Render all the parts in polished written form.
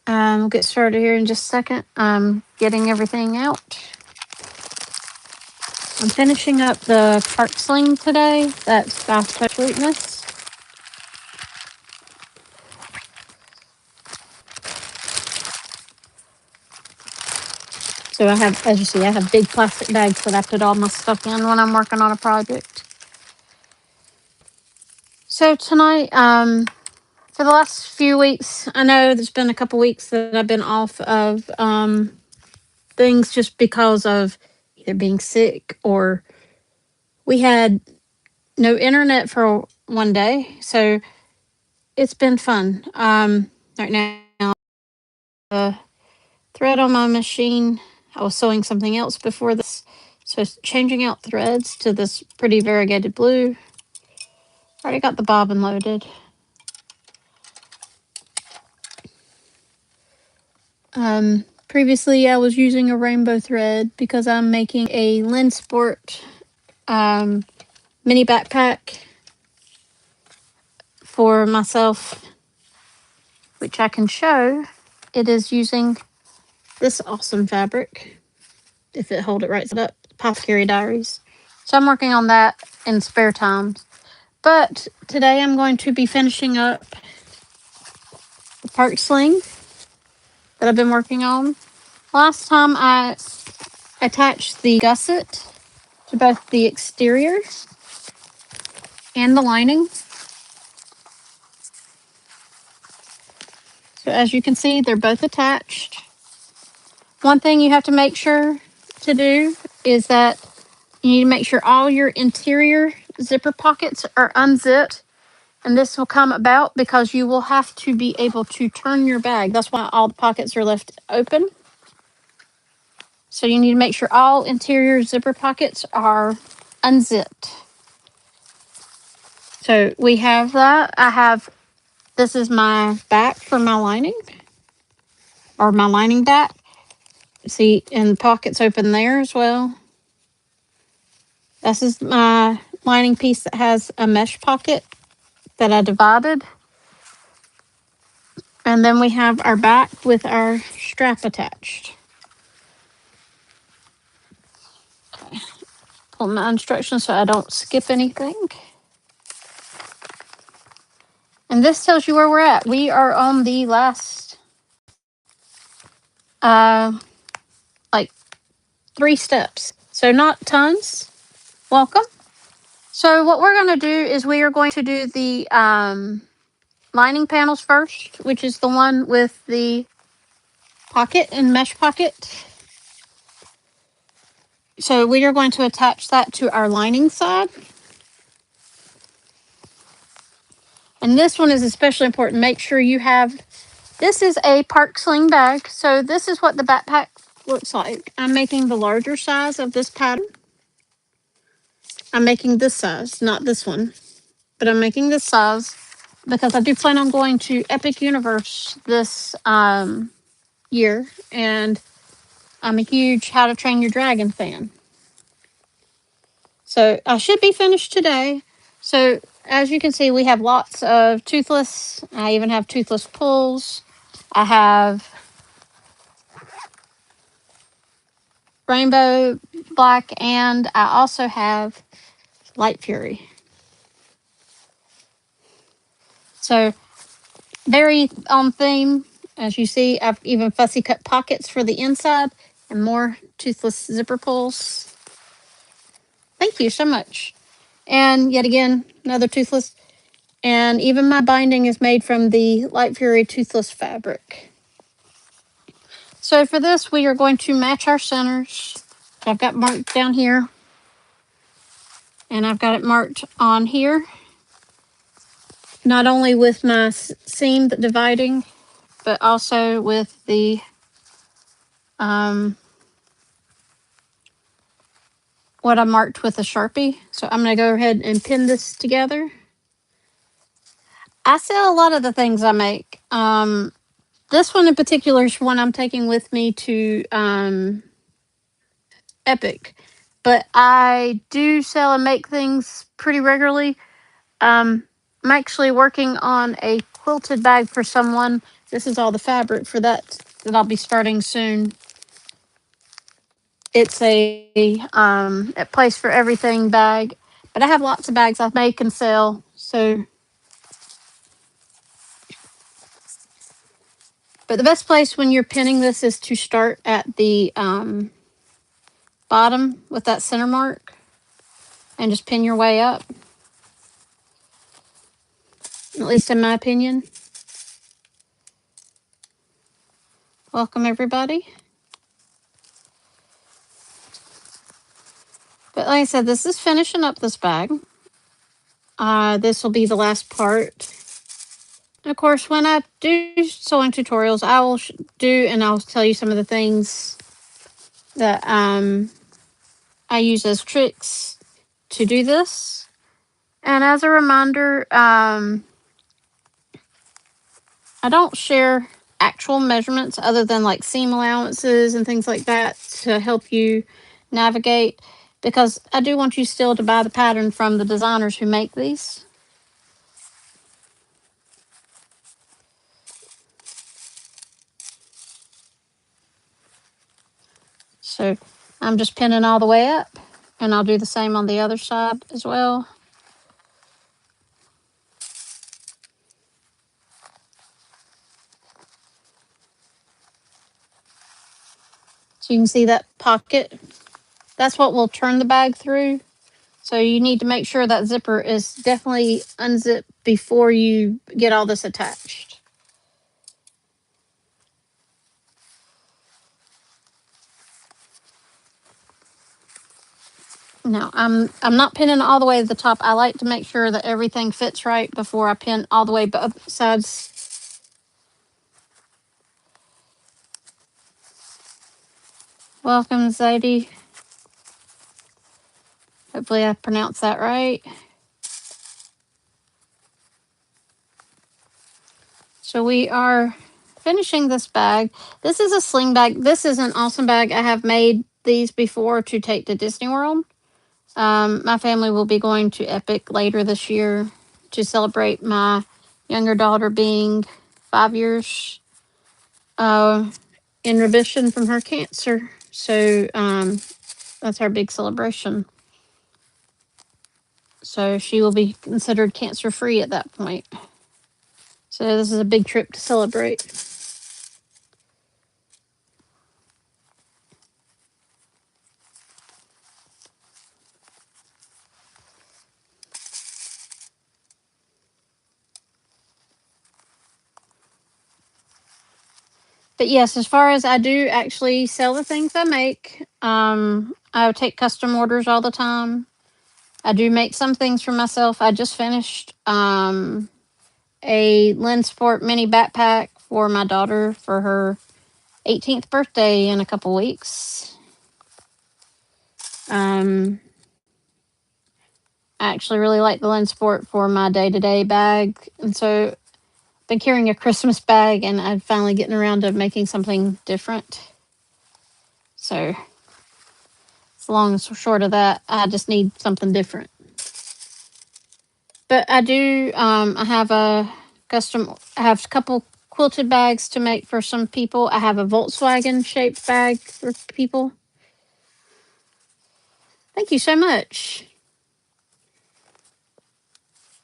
We'll get started here in just a second. I'm getting everything out. I'm finishing up the Park Sling today. That's by Sweetness. So I have, as you see, I have big plastic bags that I put all my stuff in when I'm working on a project. So tonight, for the last few weeks, I know there's been a couple weeks that I've been off of things just because of either being sick or we had no internet for one day. So it's been fun. Right now, the thread on my machine, I was sewing something else before this. So changing out threads to this pretty variegated blue. Already got the bobbin loaded. Previously, I was using a rainbow thread because I'm making a Lynn Sport mini backpack for myself, which I can show. It is using this awesome fabric, if it hold it right up, Apothecary Diaries. So I'm working on that in spare time. But today I'm going to be finishing up the Park Sling that I've been working on. Last time I attached the gusset to both the exterior and the lining. So as you can see, they're both attached. One thing you have to make sure to do is that you need to make sure all your interior zipper pockets are unzipped. And this will come about because you will have to be able to turn your bag. That's why all the pockets are left open. So you need to make sure all interior zipper pockets are unzipped. So we have that. This is my back for my lining, or my lining back. See, and the pockets open there as well. This is my lining piece that has a mesh pocket that I divided. And then we have our back with our strap attached. Okay. Pull my instructions so I don't skip anything. And this tells you where we're at. We are on the last, like 3 steps. So not tons. Welcome. So what we're going to do is we are going to do the lining panels first, which is the one with the pocket and mesh pocket. So we are going to attach that to our lining side. And this one is especially important. Make sure you have, this is a Park Sling bag. So this is what the backpack looks like. I'm making the larger size of this pattern. I'm making this size, not this one, but I'm making this size because I do plan on going to Epic Universe this year, and I'm a huge How to Train Your Dragon fan. So I should be finished today. So as you can see, we have lots of toothless. I even have toothless pulls. I have rainbow black, and I also have light fury. So very on theme. As you see, I've even fussy cut pockets for the inside and more toothless zipper pulls. Thank you so much. And yet again, another toothless. And even my binding is made from the Light Fury toothless fabric. So for this, we are going to match our centers. I've got marked down here. And I've got it marked on here. Not only with my seam dividing, but also with the what I marked with a Sharpie. So I'm going to go ahead and pin this together. I sell a lot of the things I make. This one in particular is one I'm taking with me to Epic. But I do sell and make things pretty regularly. I'm actually working on a quilted bag for someone This is all the fabric for that I'll be starting soon. It's a place for everything bag, but I have lots of bags I make and sell. So, but the best place when you're pinning this is to start at the bottom with that center mark and just pin your way up. At least in my opinion. Welcome everybody. But like I said, this is finishing up this bag. This will be the last part. Of course, when I do sewing tutorials, I will do and I'll tell you some of the things that I use as tricks to do this. And as a reminder, I don't share actual measurements other than like seam allowances and things like that to help you navigate, because I do want you still to buy the pattern from the designers who make these. So I'm just pinning all the way up, and I'll do the same on the other side as well. So you can see that pocket. That's what will turn the bag through. So you need to make sure that zipper is definitely unzipped before you get all this attached. Now I'm not pinning all the way to the top. I like to make sure that everything fits right before I pin all the way both sides. Welcome, Zadie. Hopefully I pronounced that right. So we are finishing this bag. This is a sling bag. This is an awesome bag. I have made these before to take to Disney World. My family will be going to Epic later this year to celebrate my younger daughter being 5 years in remission from her cancer. So that's our big celebration. So she will be considered cancer free at that point. So this is a big trip to celebrate. But yes, as far as I do actually sell the things I make, I take custom orders all the time. I do make some things for myself. I just finished a Lynn Sport mini backpack for my daughter for her 18th birthday in a couple weeks. I actually really like the Lynn Sport for my day-to-day bag, and so I've been carrying a Christmas bag, and I'm finally getting around to making something different. So as long as short of that, I just need something different. But I do. I have a custom. I have a couple quilted bags to make for some people. I have a Volkswagen shaped bag for people. Thank you so much.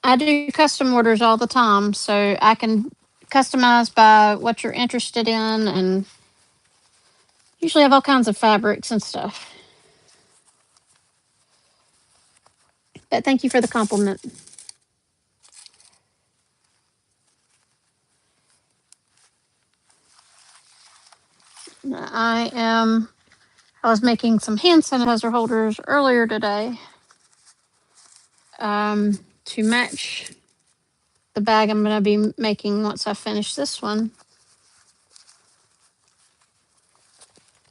I do custom orders all the time, so I can customize by what you're interested in, and usually have all kinds of fabrics and stuff. But thank you for the compliment. I was making some hand sanitizer holders earlier today to match the bag I'm going to be making once I finish this one.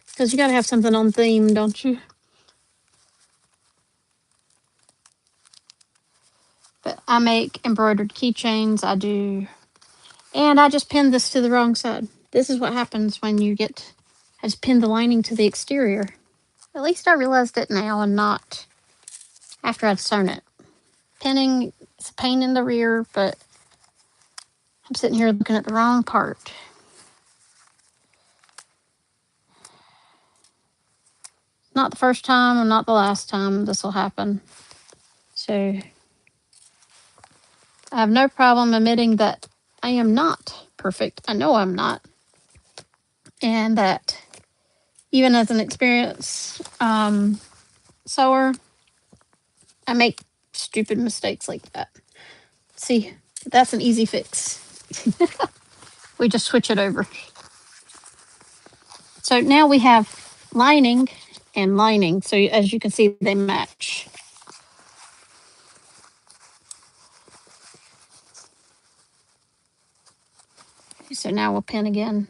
Because you got to have something on theme, don't you? But I make embroidered keychains. I do. And I just pinned this to the wrong side. This is what happens when you get. I just pinned the lining to the exterior. At least I realized it now and not after I'd sewn it. Pinning is a pain in the rear, but I'm sitting here looking at the wrong part. not the first time and not the last time this will happen. So I have no problem admitting that I am not perfect. I know I'm not. And that even as an experienced sewer, I make stupid mistakes like that. See, that's an easy fix. We just switch it over. So now we have lining and lining. So as you can see, they match. So now we'll pin again.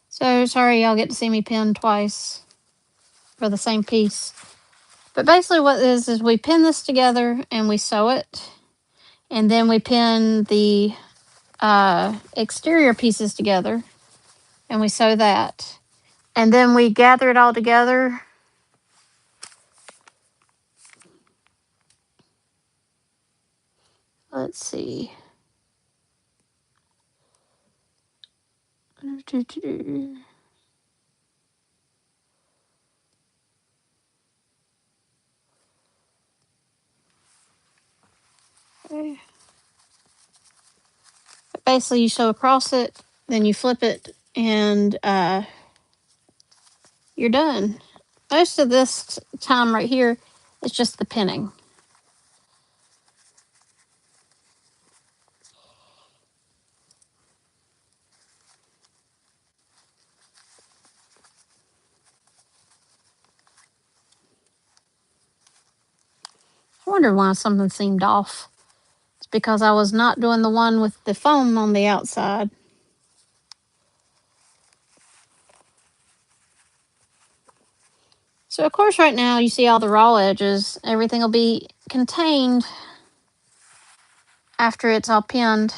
So sorry y'all get to see me pin twice for the same piece. But basically what it is we pin this together and we sew it. And then we pin the exterior pieces together and we sew that. And then we gather it all together. Let's see. Okay. Basically, you sew across it, then you flip it, and you're done. Most of this time right here is just the pinning. I wonder why something seemed off. It's because I was not doing the one with the foam on the outside. So of course right now you see all the raw edges. Everything will be contained after it's all pinned.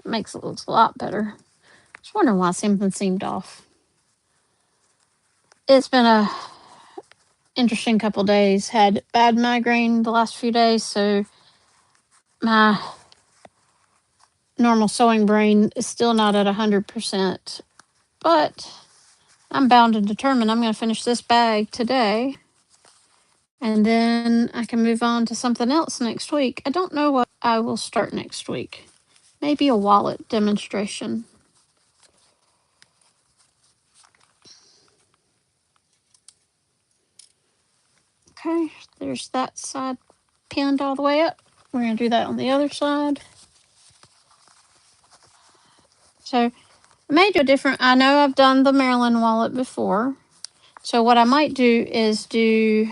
It makes it look a lot better. Just wondering why something seemed off. It's been a interesting couple days. Had bad migraine the last few days, so my normal sewing brain is still not at 100%. But I'm bound and determined I'm going to finish this bag today. And then I can move on to something else next week. I don't know what I will start next week. Maybe a wallet demonstration. Okay, there's that side pinned all the way up. We're going to do that on the other side. So I may do a different. I know I've done the Maryland wallet before. So what I might do is do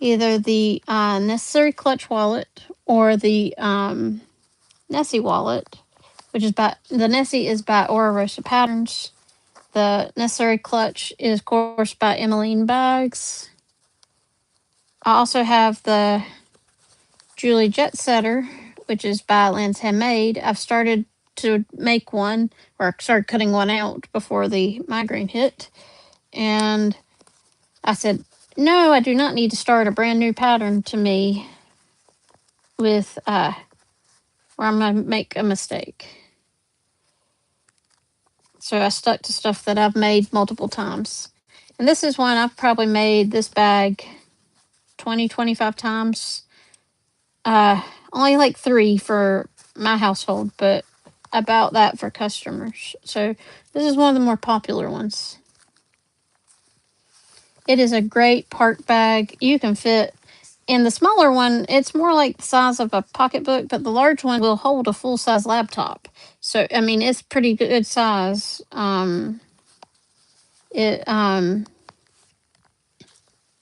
either the Necessary Clutch wallet or the Nessie wallet, which is by the Nessie is by Aura Rosa Patterns. The Necessary Clutch is, of course, by Emmeline Bags. I also have the Julie Jet Setter, which is by Lance Handmade. I've started to make one, or started cutting one out before the migraine hit. And I said, no, I do not need to start a brand new pattern to me with where I'm going to make a mistake. So I stuck to stuff that I've made multiple times. And this is one I've probably made this bag 20, 25 times. Only like 3 for my household, but about that for customers. So this is one of the more popular ones. It is a great park bag. You can fit in the smaller one. It's more like the size of a pocketbook, but the large one will hold a full-size laptop. So, I mean, it's pretty good size. It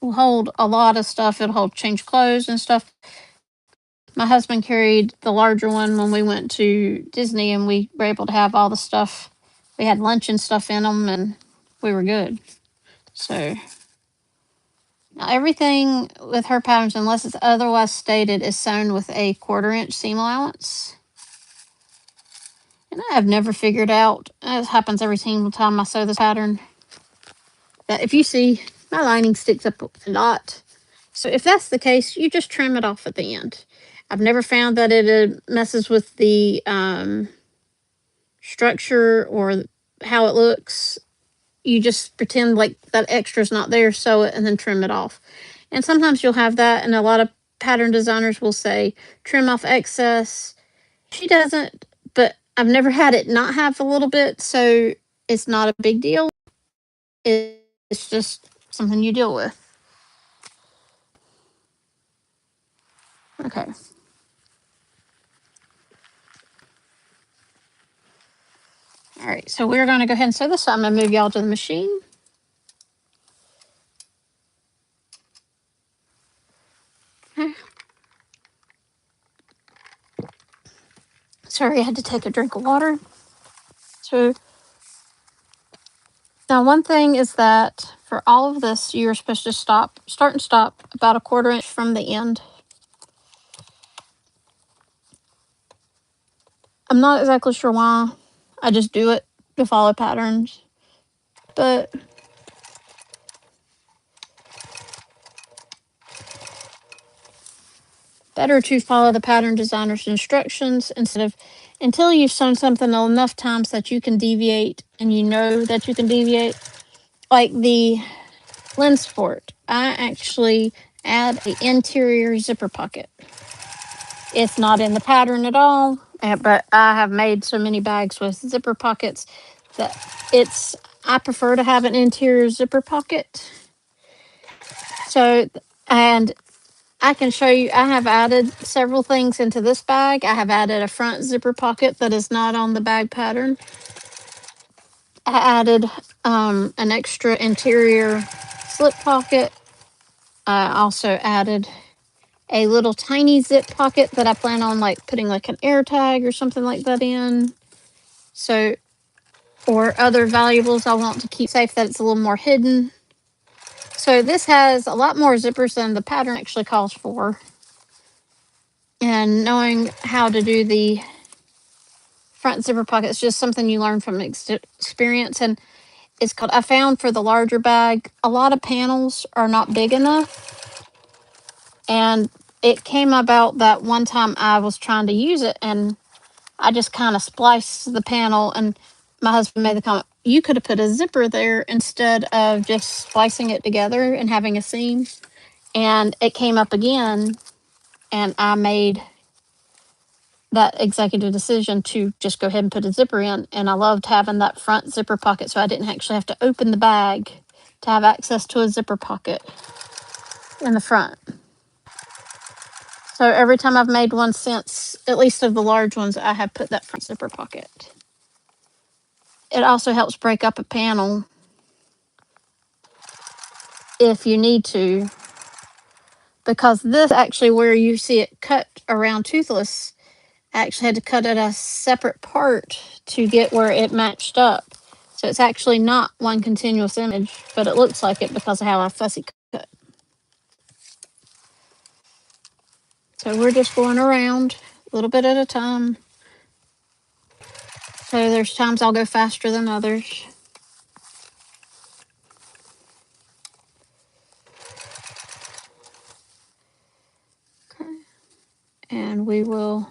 will hold a lot of stuff. It'll hold change clothes and stuff. My husband carried the larger one when we went to Disney, and we were able to have all the stuff. We had lunch and stuff in them, and we were good. So now everything with her patterns, unless it's otherwise stated, is sewn with a 1/4 inch seam allowance. And I have never figured out, it happens every single time I sew this pattern, that if you see, my lining sticks up a lot. So if that's the case, you just trim it off at the end. I've never found that it messes with the structure or how it looks, you just pretend like that extra's not there, sew it, and then trim it off. And sometimes you'll have that, and a lot of pattern designers will say trim off excess. She doesn't, but I've never had it not have a little bit, so it's not a big deal. It's just something you deal with. Okay. All right, so we're going to go ahead and sew this. So I'm going to move y'all to the machine. Okay. Sorry, I had to take a drink of water. So now one thing is that for all of this, you're supposed to start and stop about a 1/4 inch from the end. I'm not exactly sure why. I just do it to follow patterns. But better to follow the pattern designer's instructions instead of until you've sewn something enough times that you can deviate and you know that you can deviate. Like the lens fort, I actually add an interior zipper pocket. It's not in the pattern at all, but I have made so many bags with zipper pockets that I prefer to have an interior zipper pocket. So, and I can show you, I have added several things into this bag. I have added a front zipper pocket that is not on the bag pattern. I added an extra interior slip pocket. I also added a little tiny zip pocket that I plan on like putting like an air tag or something like that in. So, or other valuables I want to keep safe that it's a little more hidden. So this has a lot more zippers than the pattern actually calls for. And knowing how to do the front zipper pocket is just something you learn from experience. And it's called, I found for the larger bag, a lot of panels are not big enough. And it came about that one time I was trying to use it and I just kind of spliced the panel, and my husband made the comment, you could have put a zipper there instead of just splicing it together and having a seam. And it came up again, and I made that executive decision to just go ahead and put a zipper in. And I loved having that front zipper pocket, so I didn't actually have to open the bag to have access to a zipper pocket in the front. So every time I've made one since, at least of the large ones, I have put that front zipper pocket. It also helps break up a panel if you need to, because this actually, where you see it cut around toothless, I actually had to cut it a separate part to get where it matched up. So it's actually not one continuous image, but it looks like it because of how I fussy cut. So we're just going around a little bit at a time. So there's times I'll go faster than others. Okay. And we will,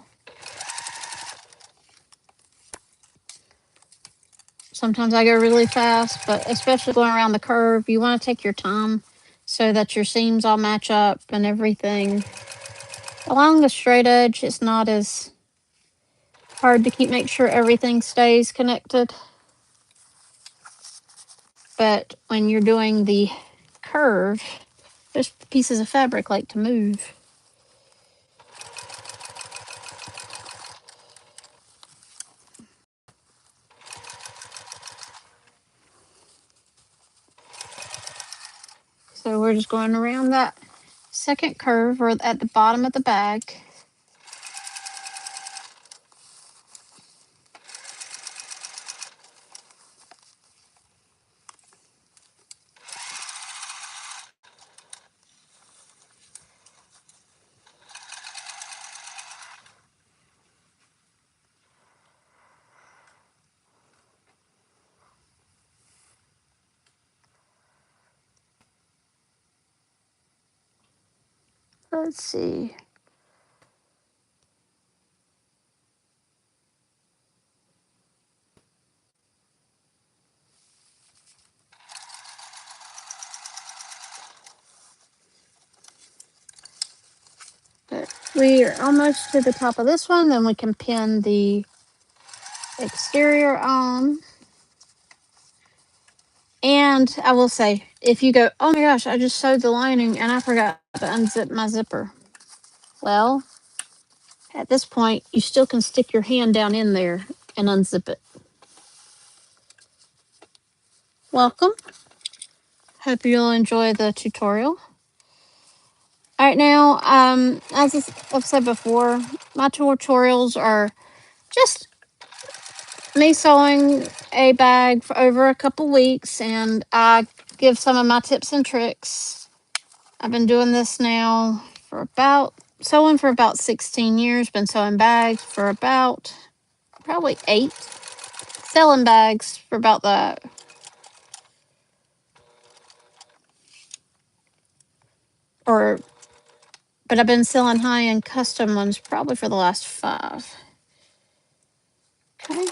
sometimes I go really fast, but especially going around the curve, you want to take your time so that your seams all match up and everything. Along the straight edge, it's not as hard to make sure everything stays connected. But when you're doing the curve, those pieces of fabric like to move. So we're just going around that second curve or at the bottom of the bag. Let's see. We are almost to the top of this one, then we can pin the exterior on. And I will say, if you go, oh my gosh, I just sewed the lining and I forgot to unzip my zipper. Well, at this point, you still can stick your hand down in there and unzip it. Welcome. Hope you'll enjoy the tutorial. All right, now, as I've said before, my tutorials are just me sewing a bag for over a couple weeks, and I give some of my tips and tricks. I've been doing this now for sewing for about 16 years, been sewing bags for about probably 8, selling bags for about that. But I've been selling high-end custom ones probably for the last 5. Okay.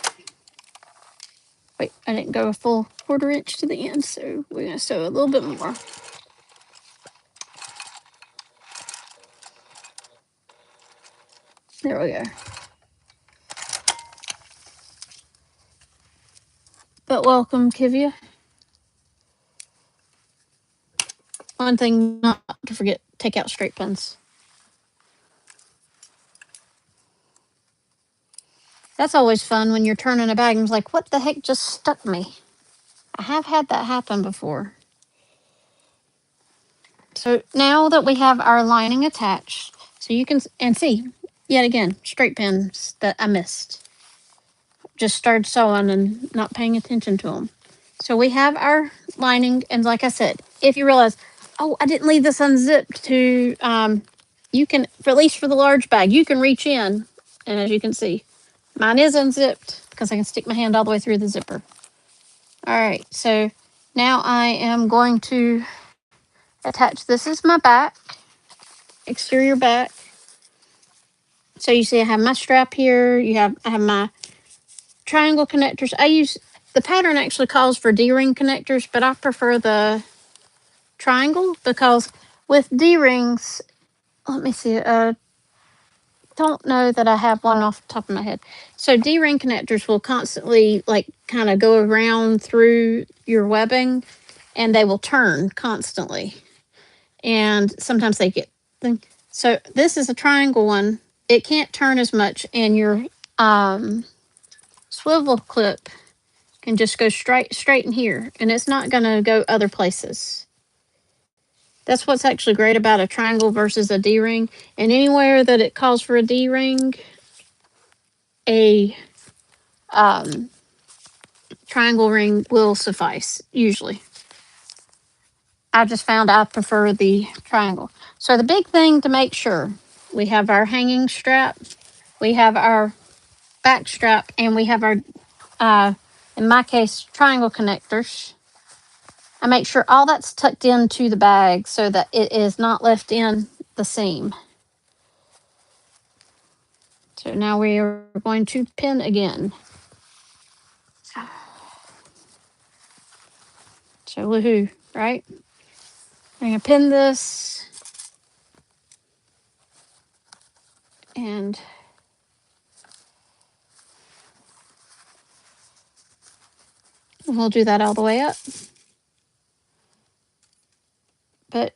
Wait, I didn't go a full 1/4 inch to the end, so we're gonna sew a little bit more. There we go. But welcome, Kivia. One thing not to forget, take out straight pins. That's always fun when you're turning a bag and it's like, what the heck just stuck me? I have had that happen before. So now that we have our lining attached, so you can, and see, yet again, straight pins that I missed. Just started sewing and not paying attention to them. So we have our lining, and like I said, if you realize, oh, I didn't leave this unzipped to, you can, for at least for the large bag, you can reach in, and as you can see, mine is unzipped because I can stick my hand all the way through the zipper. All right, so now I am going to attach, this is my back, exterior back. So you see I have my strap here, I have my triangle connectors. The pattern actually calls for D-ring connectors, but I prefer the triangle because with D-rings, let me see, don't know that I have one off the top of my head. So D-ring connectors will constantly kind of go around through your webbing and they will turn constantly. And sometimes they get, so this is a triangle one. It can't turn as much, and your swivel clip can just go straight in here, and it's not going to go other places. That's what's actually great about a triangle versus a D-ring. And anywhere that it calls for a D-ring, a triangle ring will suffice, usually. I just found I prefer the triangle. So the big thing to make sure, we have our hanging strap, we have our back strap, and we have our, in my case, triangle connectors. I make sure all that's tucked into the bag so that it is not left in the seam. So now we are going to pin again. So woohoo, right? I'm going to pin this, and we'll do that all the way up. But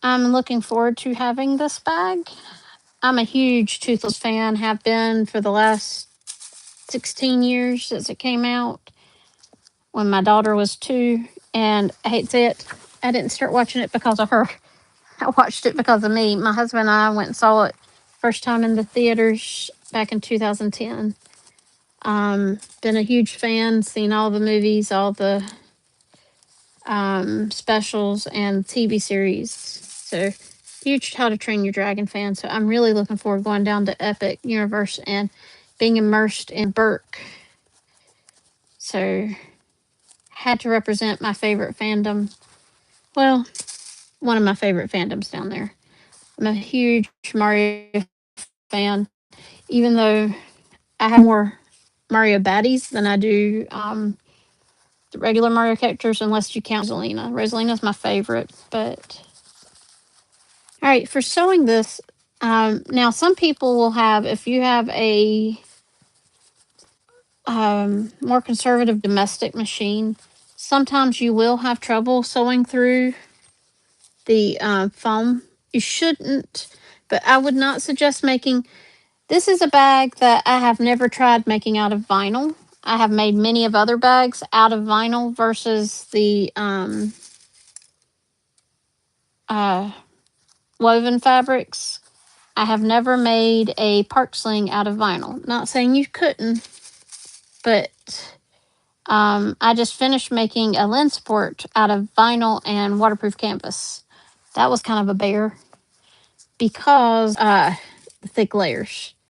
I'm looking forward to having this bag. I'm a huge Toothless fan, have been for the last 16 years since it came out, when my daughter was 2. And I hate to say it, I didn't start watching it because of her. I watched it because of me. My husband and I went and saw it first time in the theaters back in 2010. Been a huge fan, seen all the movies, all the specials and TV series. So huge How to Train Your Dragon fan. So I'm really looking forward to going down to Epic Universe and being immersed in Burke. So had to represent my favorite fandom. Well, one of my favorite fandoms down there. I'm a huge Mario fan, even though I have more Mario baddies than I do the regular Mario characters, unless you count Rosalina. Rosalina's my favorite, but all right, for sewing this, Now, some people will have, if you have a more conservative domestic machine, sometimes you will have trouble sewing through the foam. You shouldn't, but I would not suggest making. This is a bag that I have never tried making out of vinyl. I have made many of other bags out of vinyl versus the woven fabrics. I have never made a Park Sling out of vinyl. Not saying you couldn't, but I just finished making a lens support out of vinyl and waterproof canvas. That was kind of a bear because the thick layers.